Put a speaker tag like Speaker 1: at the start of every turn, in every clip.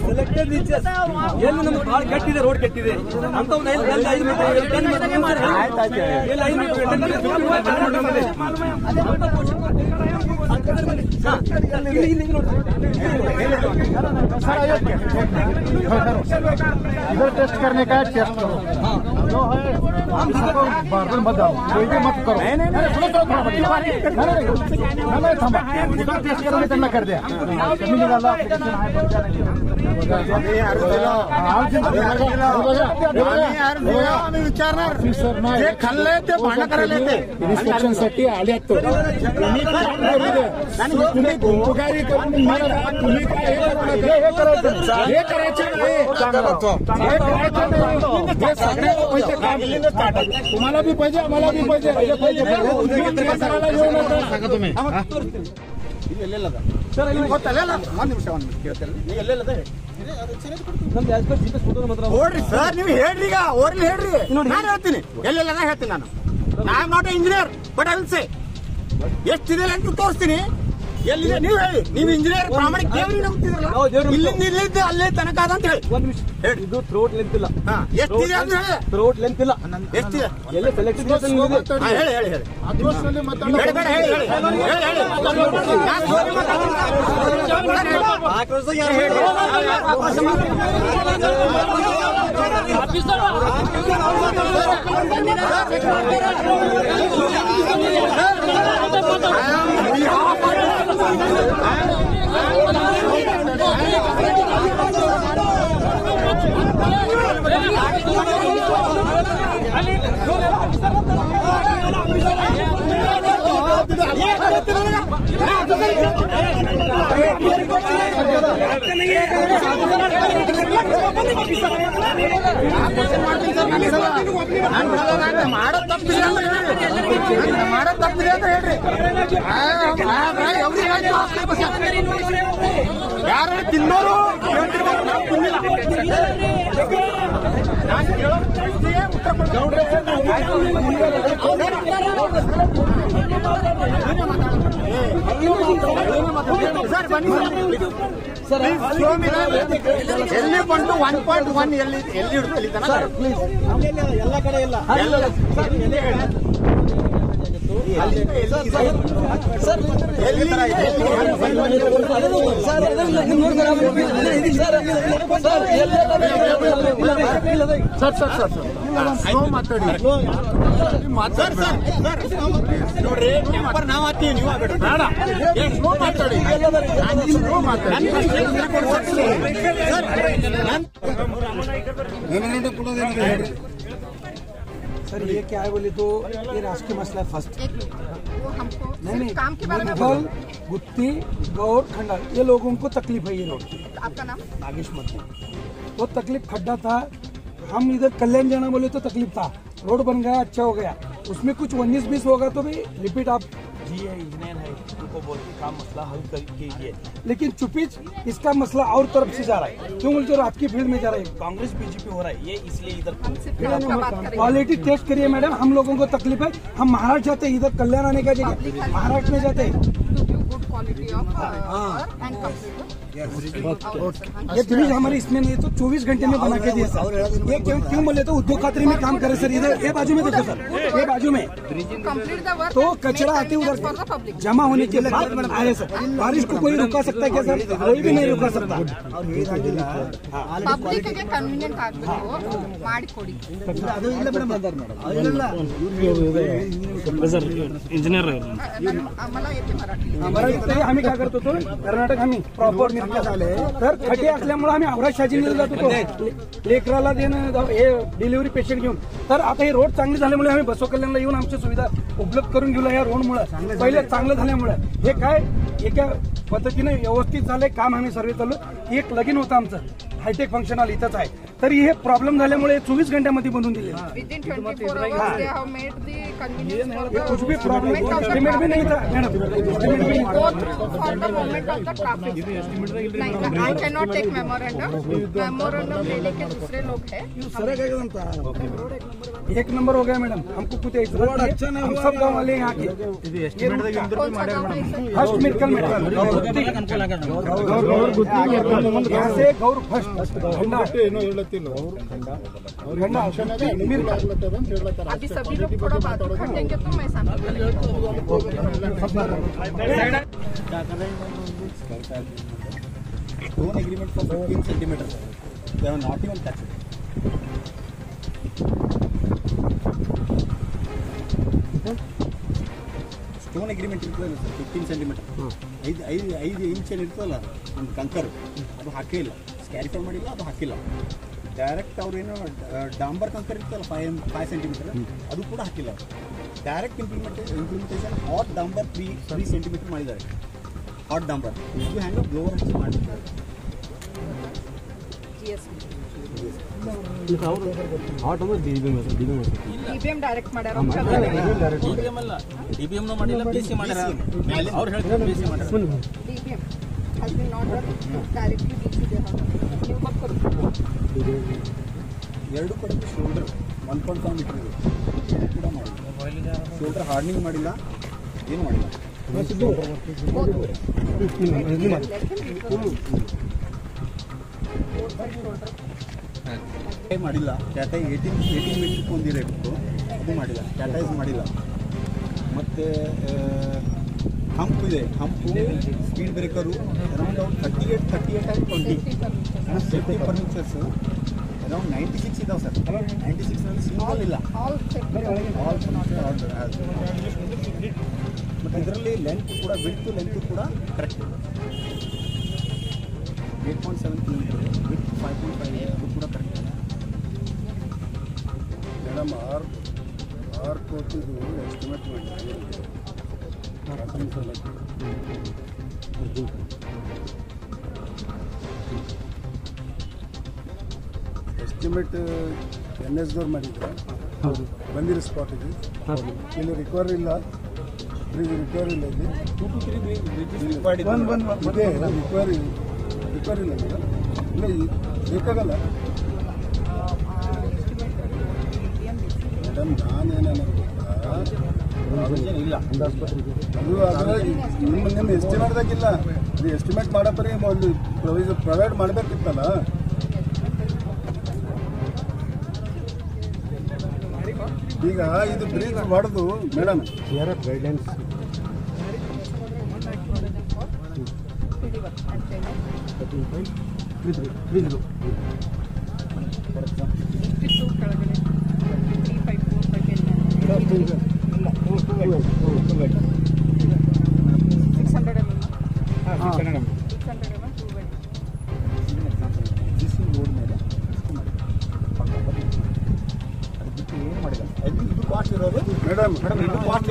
Speaker 1: Selected reaches ಎಲ್ಲಿ ನಮ್ಗೆ ಬಹಳ ಕೆಟ್ಟಿದೆ, ರೋಡ್ ಕೆಟ್ಟಿದೆ ಅಂತ ಒಂದು 5
Speaker 2: इधर टेस्ट करने का टेस्ट करो जो है बार-बार मत आओ, कोई भी मत करो। नहीं सुनो थोड़ा थमा इधर टेस्ट करना कर दिया कमी निकाला विचारणार जे खाल्ले ते भांडण करायला येते इन्स्पेक्शन साठी आले तो तुम्ही गुन्हेगारी करून तुम्ही काय हे करायचं तुम्हाला भी पाहिजे आम्हाला भी पाहिजे सांगा तुम्ही ಸರ್ ಇಲ್ಲಿ ಗೊತ್ತಲ್ಲ ಒಂದು ನಿಮಿಷ ಕೇಳ್ತೇನೆ ನೀವು ಎಲ್ಲೆಲ್ಲದ
Speaker 1: ನಮ್ದು ಆಸ್ ಪರ್ ಜಿಪಿಎಸ್ ಫೋಟೋ ಮಾತ್ರ
Speaker 2: ನೋಡ್ರಿ ಸರ್ ನೀವು ಹೇಳ್ರಿ ಈಗ ಓರ್ಲಿ ಹೇಳ್ರಿ ನಾನು ಹೇಳ್ತೀನಿ ಎಲ್ಲೆಲ್ಲದ ಹೇಳ್ತೀನಿ ನಾನು I am not A engineer but I will say ಎಷ್ಟಿದೆ ಅಂತ ತೋರಿಸ್ತೀನಿ ಎಲ್ಲಿದೆ ನೀವು ಹೇಳಿ ನೀವು ಇಂಜಿನಿಯರ್ ಪ್ರಾಮಾಣಿಕ ದೇವ್ರಿಗೆ ನಂಬ್ತಿದ್ರಲ್ಲ ಇಲ್ಲಿಂದ ಅಲ್ಲೇ ತನಕ ಅಂತ ಹೇಳಿ
Speaker 1: ಒಂದು ನಿಮಿಷ ಹೇಳಿ ಇದು ಥ್ರೋಟ್ ಲೆಂತ್ ಇಲ್ಲ
Speaker 2: ಎಷ್ಟಿದೆ ಅಂತ ಹೇಳಿ
Speaker 1: ಥ್ರೋಟ್ ಲೆಂತ್ ಇಲ್ಲ
Speaker 2: ಎಷ್ಟಿದೆ
Speaker 1: ಎಲ್ಲ ಸೆಲೆಕ್ಟೆಡ್
Speaker 2: ಹೇಳಿ ಹೇಳಿ ಹೇಳಿ ಮಾಡೋ ತಪ್ಪಿದೆ ಅಂತ ಹೇಳ್ರಿ ಯಾರು ತಿನ್ನೋರು
Speaker 1: ಸರ್
Speaker 2: ಎಲ್ಲಿ ಬಂದು 1.1 ಎಲ್ಲಿ ಹಿಡಿದು ಪ್ಲೀಸ್
Speaker 1: ಎಲ್ಲ ಕಡೆ ಇಲ್ಲ
Speaker 2: ನೋಡ್ರಿ ನಾವು ಹಾಕ್ತೀವಿ ನೀವು ಮಾತಾಡಿ
Speaker 1: सर ये क्या है बोले तो ये राष्ट्रीय मसला है फर्स्ट
Speaker 3: वो हमको
Speaker 1: नहीं
Speaker 3: काम के बारे में
Speaker 1: मुगल गुत्ती गौर खंडा ये लोगों को तकलीफ है ये रोड की।
Speaker 3: आपका नाम
Speaker 1: नागेश मती वो तकलीफ खड्डा था, हम इधर कल्याण जाना बोले तो तकलीफ था, रोड बन गया अच्छा हो गया, उसमें कुछ 19-20 होगा तो भी रिपीट आप जी है इंजीनियर है उनको बोल के काम मसला हल कीजिए, लेकिन चुपीच इसका मसला और तरफ से जा रहा है। क्यों बोलते हो आपकी फील्ड में जा रहा है, कांग्रेस बीजेपी हो रहा है ये इसलिए इधर क्वालिटी टेस्ट करिए मैडम, हम लोगों को तकलीफ है, हम महाराष्ट्र जाते इधर कल्याण आने का जगह महाराष्ट्र में जाते
Speaker 3: गुड क्वालिटी ऑफ एंड
Speaker 1: ये ब्रिज हमारे इसमें नहीं तो 24 घंटे में बना के दिए सर। ये क्यों बोले तो उद्योग खातरी में काम करे सर, इधर ये बाजू में देखो सर, ये बाजू में तो कचरा आते उधर जमा होने के बाद आए सर। बारिश को कोई रुका सकता है क्या सर? कोई भी नहीं रुका सकता।
Speaker 3: ಪಬ್ಲಿಕ್ ಗೆ ಕನ್ವೀನಿಯಂಟ್ ಆಗಬೇಕು ಮಾಡಿಕೊಡಿ
Speaker 1: इंजीनियर
Speaker 3: आम्हाला येते मराठी
Speaker 1: आम्ही काय करत होतो कर्नाटक आम्ही प्रॉपर झाले तर खटे असल्यामुळे आम्ही औराज शाजीने जात होतो लेकराला देणं हे डिलिव्हरी पेशंट घेऊन, तर आता हे रोड चांगले झाल्यामुळे आम्ही बसव कल्याणला येऊन आमची सुविधा उपलब्ध करून घेऊया या रोडमुळे। पहिले चांगलं झाल्यामुळे हे काय एका पद्धतीने व्यवस्थित झालंय काम, आम्ही सर्वे चालू एक लगीन होतं आमचं हायटेक फंक्शन हॉल इथंच आहे, तरी हे प्रॉब्लेम झाल्यामुळे 24 घंट्यामध्ये बनवून दिले।
Speaker 3: within 24 hours they have made the convenience for the
Speaker 1: कुछ भी प्रॉब्लम एस्टिमेट भी नहीं था madam,
Speaker 3: go through for the movement of the traffic. नहीं, I cannot take memorandum लेने के दूसरे लोग हैं।
Speaker 1: एक नंबर हो गया मैडम, हमको कुछ अच्छा नहीं, हम सब गाँव वाले यहाँ के फर्स्ट मेडिकल यहाँ से गौर फर्स्ट
Speaker 3: अभी सभी लोग थोड़ा बात करेंगे तो मैं शांत
Speaker 2: Stone agreement for 15 centimeters. They have not even touched it. Stone agreement ಇರ್ತದಲ್ಲ ಸರ್ 15 ಸೆಂಟಿಮೀಟರ್ 5 ಇಂಚ್ ಇರ್ತದಲ್ಲ ಒಂದು ಕಂಕರ್ ಅದು ಹಾಕಿಲ್ಲ, ಸ್ಕ್ಯಾರಿಫೈ ಮಾಡಿಲ್ಲ, ಅದು ಹಾಕಿಲ್ಲ. ಡೈರೆಕ್ಟ್ ಅವ್ರೇನು ಡಾಂಬರ್ ಕಂಕರ್ ಇರ್ತಲ್ಲ 5 ಸೆಂಟಿಮೀಟರ್ ಅದು ಕೂಡ ಹಾಕಿಲ್ಲ. ಡೈರೆಕ್ಟ್ ಇಂಪ್ಲಿಮೆಂಟೇಷನ್ ಹಾಟ್ ಡಾಂಬರ್ 3 ಸೆಂಟಿಮೀಟರ್ ಮಾಡಿದ್ದಾರೆ. ಹಾಟ್ ಡಾಂಬರ್ ಇದು ಹ್ಯಾಂಗ ಬ್ಲೋವರ್ ಹಚ್ಚಿ ಮಾಡಿದ್ದಾರೆ.
Speaker 3: DBM ಡೈರೆಕ್ಟ್ ಮಾಡ್ಯಾರ,
Speaker 2: DBM ಅಲ್ಲ, DBM ನೂ ಮಾಡಿಲ್ಲ, BC ಮಾಡ್ಯಾರ. ಅವ್ರು ಹೇಳ್ತಾರೆ BC ಮಾಡ್ಯಾರ.
Speaker 3: DBM has been not directly BC they have. ನೀವು ಗೊತ್ತು
Speaker 2: ಎರಡು ಕಡೆ ಶೋಲ್ಡರ್ 1.5 ಮೀಟರ್ ಇದೆ, ಕೂಡ ಮಾಡಿಲ್ಲ. ಶೋಲ್ಡರ್ ಹಾರ್ಡ್ನಿಂಗ್ ಮಾಡಿಲ್ಲ, ಏನು ಮಾಡಿಲ್ಲ. ಮಾಡಿಲ್ಲ. ಟಾಟಾ 18 ಮೀಟರ್ ಹೊಂದಿರಬೇಕು, ಅದು ಮಾಡಿಲ್ಲ. ಟಾಟಾಸ್ ಮಾಡಿಲ್ಲ. ಮತ್ತು ಹಂಪ್ ಇದೆ, hump speed breaker around 38 and 20 safety furnitures around 96 ಇದಾವೆ ಸರ್. 96ನಲ್ಲಿ ಸಿಂಗಲ್ ಇಲ್ಲ.
Speaker 3: ಆಲ್
Speaker 2: ಮತ್ತು ಇದರಲ್ಲಿ ಲೆಂತ್ ಕೂಡ, ವಿಡ್ತ್ ಲೆಂತ್ ಕೂಡ ಕರೆಕ್ಟ್. 8.7 ಕಿಲೋಮೀಟರ್, ವಿಡ್ತ್ 5.5 ಅದು ಕೂಡ ಕರೆಕ್ಟ್.
Speaker 4: ಮೇಡಮ್ ಆರ್ ಕೋಟಿದು ಎಸ್ಟಿಮೇಟ್ ಮಾಡಿ ಎಸ್ಟಿಮೇಟ್ NS ದವ್ರು ಮಾಡಿದ್ರೆ ಬಂದಿರೋ ಸ್ಪಾಟಿಗೆ ಇಲ್ಲಿ ರಿಕವರಿ ಇಲ್ಲ, ರಿಕವರಿ ಇಲ್ಲ, ಇಲ್ಲಿ
Speaker 2: 2 to 3 ಬ್ರಿಡ್ಜಸ್
Speaker 4: ಇದೆ ರಿಕವರಿ ಇಲ್ಲ ಇಲ್ಲ ಬೇಕಾಗಲ್ಲ ಮೇಡಮ್. ನಾನೇನ
Speaker 2: ಇಲ್ಲ
Speaker 4: ಅದು ನಿಮ್ಮ ಎಸ್ಟಿಮೇಟ್ದಾಗಿಲ್ಲ, ಇದು ಎಸ್ಟಿಮೇಟ್ ಮಾಡಪ್ಪರಿ ಅಲ್ಲಿ ಪ್ರೊವೈಡ್ ಮಾಡಬೇಕಿತ್ತಲ್ಲ. ಈಗ ಇದು ಬ್ರಿಡ್ಜ್ ಹೊಡೆದು ಮೇಡಮ್ ಗೈಡ್ಲೈನ್ಸ್ ಮೇಡಮ್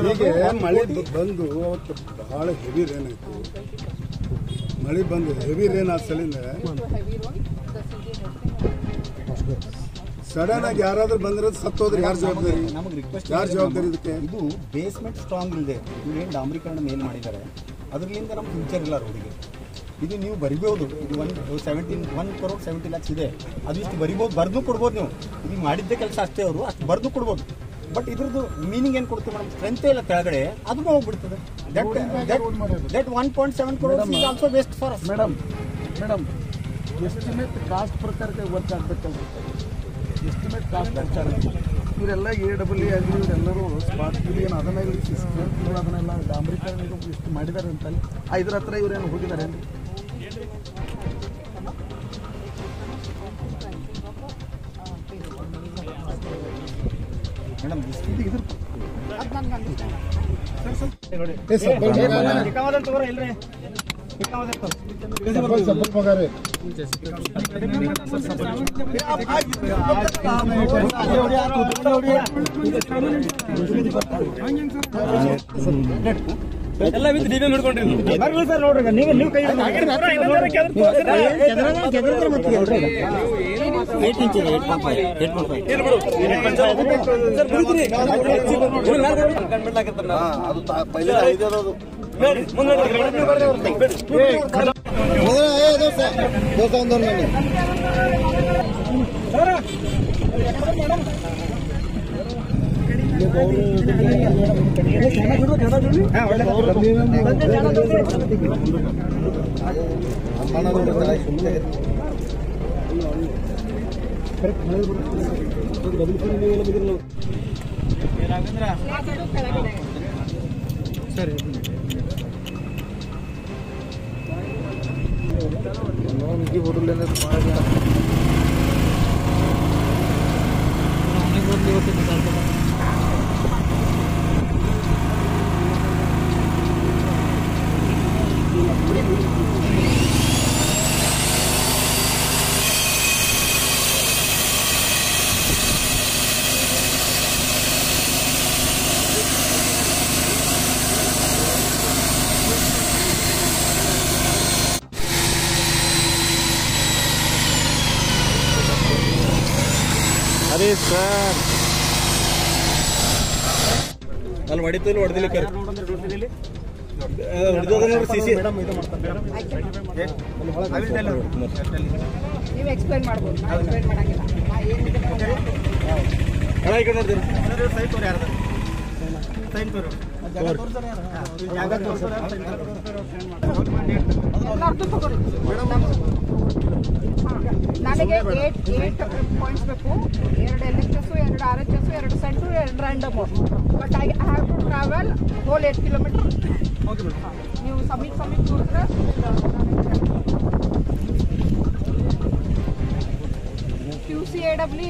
Speaker 4: ಹೀಗೆ ಮಳೆ ಬಂದು ಅವತ್ತು ಬಹಳ ಹೆವಿ ರೇನ್ ಆಯಿತು. ಮಳೆ ಬಂದು ಹೆವಿ ರೇನ್ ಆದ ಸಲಿಂದ ಸಡನ್ ಆಗಿ ಯಾರಾದ್ರೂ ಬಂದಿರೋದು ಸತ್ತೋದ್ರೆ ಯಾರು ಜವಾಬ್ದಾರಿ?
Speaker 2: ನಮಗೆ ರಿಕ್ವೆಸ್ಟ್,
Speaker 4: ಯಾರು ಜವಾಬ್ದಾರಿ ಇದಕ್ಕೆ?
Speaker 2: ಇದು ಬೇಸ್ಮೆಂಟ್ ಸ್ಟ್ರಾಂಗ್ ಇಲ್ಲದೆ ಇವೇನು ಡಾಂಬರೀಕರಣ ಏನು ಮಾಡಿದ್ದಾರೆ ಅದರಿಂದ ನಮ್ಮ ಫ್ಯೂಚರ್ ಇಲ್ಲ ರೋಡಿಗೆ. ಇದು ನೀವು ಬರಿಬೋದು, ಇದು 1 crore 70 lakhs ಇದೆ, ಅದು ಇಷ್ಟು ಬರಿಬೋದು, ಬರೆದು ಕೊಡ್ಬೋದು. ನೀವು ಇದು ಮಾಡಿದ್ದೆ ಕೆಲಸ ಅಷ್ಟೇ, ಅವರು ಅಷ್ಟು ಬರೆದು ಕೊಡ್ಬೋದು. ಬಟ್ ಇದ್ರದ್ದು ಮೀನಿಂಗ್ ಏನು ಕೊಡ್ತೀವಿ ಮೇಡಮ್? ಸ್ಟ್ರೆಂತ್ ಇಲ್ಲ ಕೆಳಗಡೆ, ಅದನ್ನು ಹೋಗ್ಬಿಡ್ತದೆ. That 1.7 crores is also waste for us.
Speaker 4: Madam estimate cost ಪ್ರಕಾರಕ್ಕೆ ವರ್ಕ್ ಆಗ್ಬೇಕಲ್ಲ. ಎಸ್ಟಿಮೇಟ್ ಕಾಸ್ಟ್ ಪ್ರಕಾರ ಇವರೆಲ್ಲ AEE ಆಗಲಿ ಇವರೆಲ್ಲರೂ ಸ್ಪಾಟ್ ಏನು ಅದನ್ನ ಅದನ್ನೆಲ್ಲ ಡಾಂಬರೀಕರಣ ಇಷ್ಟು ಮಾಡಿದ್ದಾರೆ ಅಂತಲ್ಲಿ 5 ಹತ್ರ ಇವರೇನು ಹೋಗಿದ್ದಾರೆ ಅಂತ
Speaker 2: ಮೇಡಮ್
Speaker 3: ಅದು ನನಗೆ
Speaker 5: ಎಲ್ಲ ವಿತ್ DBM ಹಿಡ್ಕೊಂಡ್ರಿ ಸರ್. ನೋಡ್ರಿ ನೀವು ಕೈ 8 ಇಂಚ್ 8.5 ಸರಿ ಅರೆ ಸರ್ ಅಲ್ಲಿ ಹೊಡಿತು ಇಲ್ಲಿ ಹೊಡೆದಿಲ್ಲ ಕರೆ ಹೊಡೆದೋದ ನೋಡಿ ಸಿಸಿ
Speaker 3: ನೀವು ಎಕ್ಸ್ಪ್ಲೈನ್ ಮಾಡ್ಬೋದು ನಾವು ಎಕ್ಸ್ಪ್ಲೈನ್ ಮಾಡಂಗಿಲ್ಲ ನಾ ಏನಿದೆ
Speaker 5: ಅಣ್ಣ ಈ ಕಡೆ ನೋಡ್ತೀನಿ
Speaker 2: ಸೈನ್ ತೋರಿ ಯಾರ್ದು ಸೈನ್ ತೋರಿ
Speaker 3: ಎಲ್ಲರದ್ದು ತಗೋರಿ ನನಗೆ 8 ಪಾಯಿಂಟ್ಸ್ ಬೇಕು 2 LHS 2 RHS 2 centre 2 random but I have to travel whole 8 kilometre ನೀವು ಸಮೀಪ್ ನೋಡಿದ್ರೆ QCAW